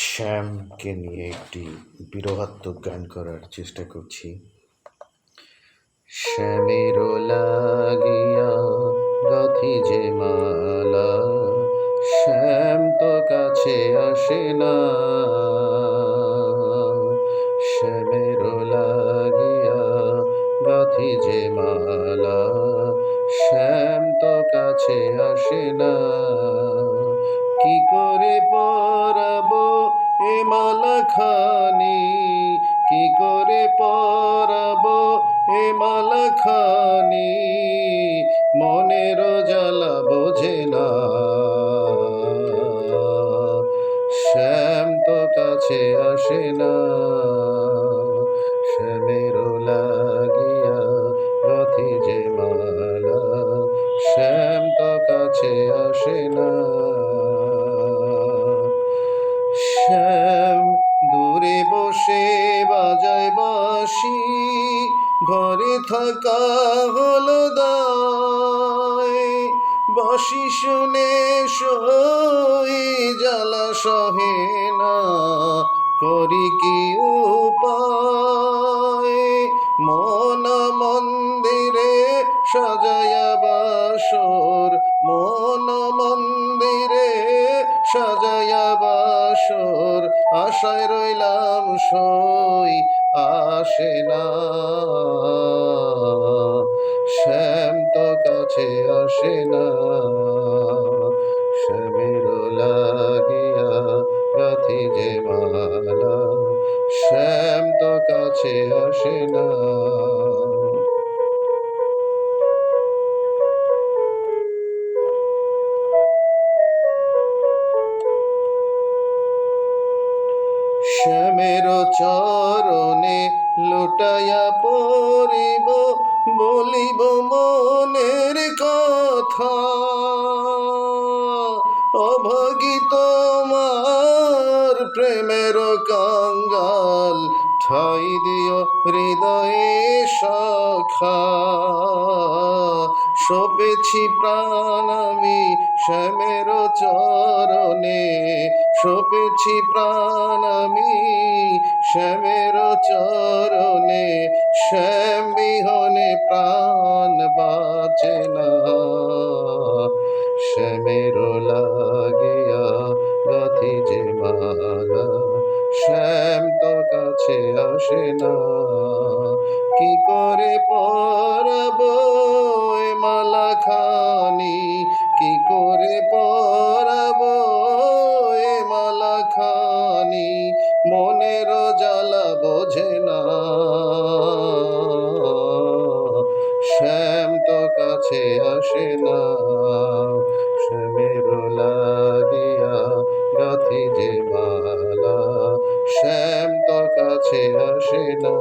শ্যামকে নিয়ে একটি বিরহাত্মক গান করার চেষ্টা করছি। শ্যামের লাগিয়া গাথি যে মালা, শ্যাম তো কাছে আসে না। শ্যামের লাগিয়া গাথি যে মালা, শ্যাম তো কাছে আসে না। কি করে পরাবো এ মালা খানি, কি করে পরাবো এ মালা খানি, মনের জ্বালা বোঝে না। শ্যাম তো কাছে আসে না। শ্যামের লাগিয়া গাথি যে মালা, শ্যাম তো কাছে আসে না। শ্যাম দূরে বসে বাজায় বাঁশি, ঘরে থাকা হলো দায়। বাঁশি শুনে সই জ্বালা সহে না, করি কি উপায়। মন মন্দিরে সাজায়া বাসর, মন মন্দিরে সাজায়া বাসর, আশায় রইলাম সই আসে না। শ্যাম তো কাছে আসে না। শ্যামের লাগিয়া গাথি যে মালা, শ্যাম তো কাছে আসে না। শ্যামের চরণে লুটাইয়া পড়িব, বলিব মনের কথা। অভাগী তোমার প্রেমের কাঙ্গাল, ঠাই দিও হৃদয়ে সখা। সপেছি প্রাণ আমি শ্যামের চরণে, সপেছি প্রাণ আমি শ্যামের চরণে। শ্যাম বিহনে প্রাণ বাঁচে না। শ্যামের লাগিয়া গাথি যে মালা, শ্যাম তো কাছে আসে না। কি করে পরাবো এ মালা খানি, কি করে পরাবো এ মালা খানি, মনের জ্বালা বোঝে না। শ্যাম তো কাছে আসে না। শ্যামের লাগিয়া গাথি যে মালা, শ্যাম তো কাছে আসে না।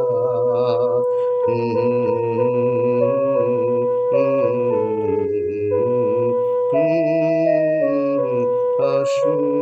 আসুন।